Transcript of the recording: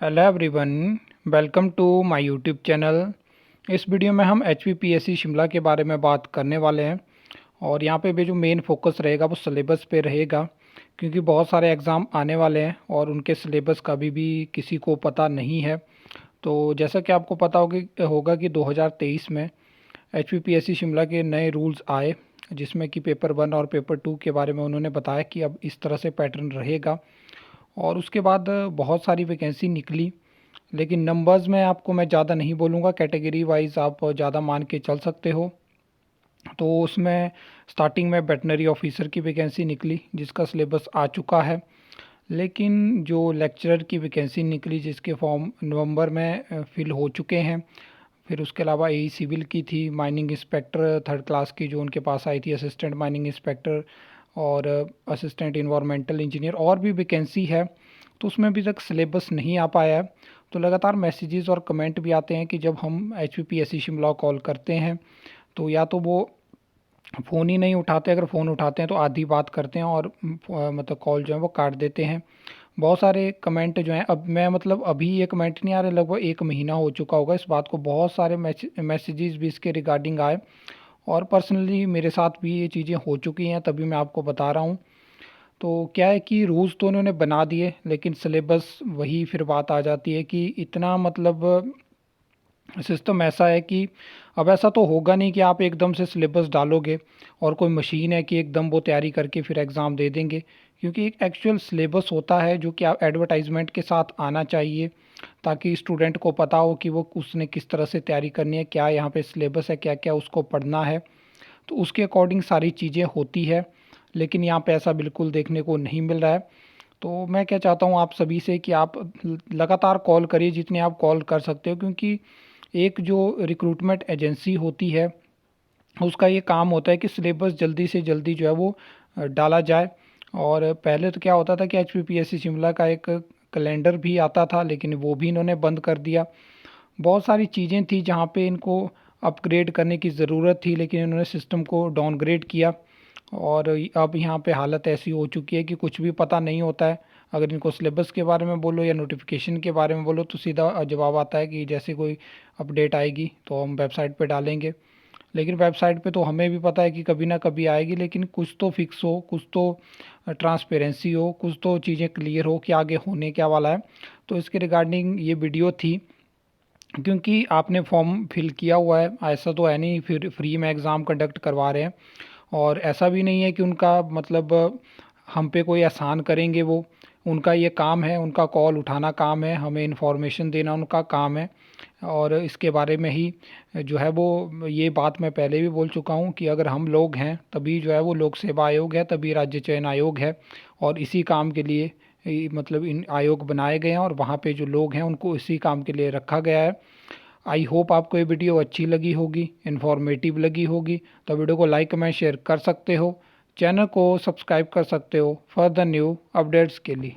Hello everyone, welcome to my YouTube channel. इस वीडियो में हम HPPSC शिमला के बारे में बात करने वाले हैं और यहाँ पे भी जो मेन फोकस रहेगा वो सिलेबस पे रहेगा, क्योंकि बहुत सारे एग्ज़ाम आने वाले हैं और उनके सिलेबस का भी किसी को पता नहीं है। तो जैसा कि आपको पता होगा कि 2023 में HPPSC शिमला के नए रूल्स आए, जिसमें कि पेपर 1 और पेपर 2 के बारे में उन्होंने बताया कि अब इस तरह से पैटर्न रहेगा। और उसके बाद बहुत सारी वैकेंसी निकली, लेकिन नंबर्स में आपको मैं ज़्यादा नहीं बोलूँगा, कैटेगरी वाइज आप ज़्यादा मान के चल सकते हो। तो उसमें स्टार्टिंग में वेटनरी ऑफिसर की वैकेंसी निकली जिसका सिलेबस आ चुका है, लेकिन जो लेक्चरर की वैकेंसी निकली जिसके फॉर्म नवंबर में फिल हो चुके हैं। फिर उसके अलावा AE सिविल की थी, माइनिंग इंस्पेक्टर 3rd क्लास की जो उनके पास आई थी, असिस्टेंट माइनिंग इंस्पेक्टर और असिस्टेंट इन्वायरमेंटल इंजीनियर, और भी वैकेंसी है। तो उसमें अभी तक सिलेबस नहीं आ पाया है। तो लगातार मैसेजेस और कमेंट भी आते हैं कि जब हम HPPSC शिमला कॉल करते हैं तो या तो वो फ़ोन ही नहीं उठाते, अगर फ़ोन उठाते हैं तो आधी बात करते हैं और मतलब कॉल जो है वो काट देते हैं। बहुत सारे कमेंट जो हैं, अब मैं मतलब अभी ये कमेंट नहीं आ रहे, लगभग 1 महीना हो चुका होगा इस बात को। बहुत सारे मैसेजेस भी इसके रिगार्डिंग आए और पर्सनली मेरे साथ भी ये चीज़ें हो चुकी हैं, तभी मैं आपको बता रहा हूँ। तो क्या है कि रूल्स तो उन्होंने बना दिए, लेकिन सिलेबस वही फिर बात आ जाती है कि इतना मतलब सिस्टम ऐसा है कि अब ऐसा तो होगा नहीं कि आप एकदम से सिलेबस डालोगे और कोई मशीन है कि एकदम वो तैयारी करके फिर एग्ज़ाम दे देंगे, क्योंकि एक एक्चुअल सिलेबस होता है जो कि आप एडवर्टाइजमेंट के साथ आना चाहिए, ताकि स्टूडेंट को पता हो कि वो उसने किस तरह से तैयारी करनी है, क्या यहाँ पे सिलेबस है, क्या क्या उसको पढ़ना है। तो उसके अकॉर्डिंग सारी चीज़ें होती है, लेकिन यहाँ पे ऐसा बिल्कुल देखने को नहीं मिल रहा है। तो मैं क्या चाहता हूँ आप सभी से कि आप लगातार कॉल करिए जितने आप कॉल कर सकते हो, क्योंकि एक जो रिक्रूटमेंट एजेंसी होती है उसका ये काम होता है कि सिलेबस जल्दी से जल्दी जो है वो डाला जाए। और पहले तो क्या होता था कि HPPSC शिमला का एक कैलेंडर भी आता था, लेकिन वो भी इन्होंने बंद कर दिया। बहुत सारी चीज़ें थी जहाँ पे इनको अपग्रेड करने की ज़रूरत थी, लेकिन इन्होंने सिस्टम को डाउनग्रेड किया और अब यहाँ पे हालत ऐसी हो चुकी है कि कुछ भी पता नहीं होता है। अगर इनको सिलेबस के बारे में बोलो या नोटिफिकेशन के बारे में बोलो तो सीधा जवाब आता है कि जैसे कोई अपडेट आएगी तो हम वेबसाइट पे डालेंगे। लेकिन वेबसाइट पे तो हमें भी पता है कि कभी ना कभी आएगी, लेकिन कुछ तो फिक्स हो, कुछ तो ट्रांसपेरेंसी हो, कुछ तो चीज़ें क्लियर हो कि आगे होने क्या वाला है। तो इसके रिगार्डिंग ये वीडियो थी, क्योंकि आपने फॉर्म फिल किया हुआ है, ऐसा तो है नहीं फिर फ्री में एग्ज़ाम कंडक्ट करवा रहे हैं। और ऐसा भी नहीं है कि उनका मतलब हम पे कोई एहसान करेंगे। वो उनका ये काम है, उनका कॉल उठाना काम है, हमें इन्फॉर्मेशन देना उनका काम है। और इसके बारे में ही जो है वो ये बात मैं पहले भी बोल चुका हूँ कि अगर हम लोग हैं तभी जो है वो लोक सेवा आयोग है, तभी राज्य चयन आयोग है। और इसी काम के लिए मतलब इन आयोग बनाए गए हैं और वहाँ पे जो लोग हैं उनको इसी काम के लिए रखा गया है। आई होप आपको ये वीडियो अच्छी लगी होगी, इन्फॉर्मेटिव लगी होगी। तो वीडियो को लाइक कमेंट शेयर कर सकते हो, चैनल को सब्सक्राइब कर सकते हो फर्दर न्यू अपडेट्स के लिए।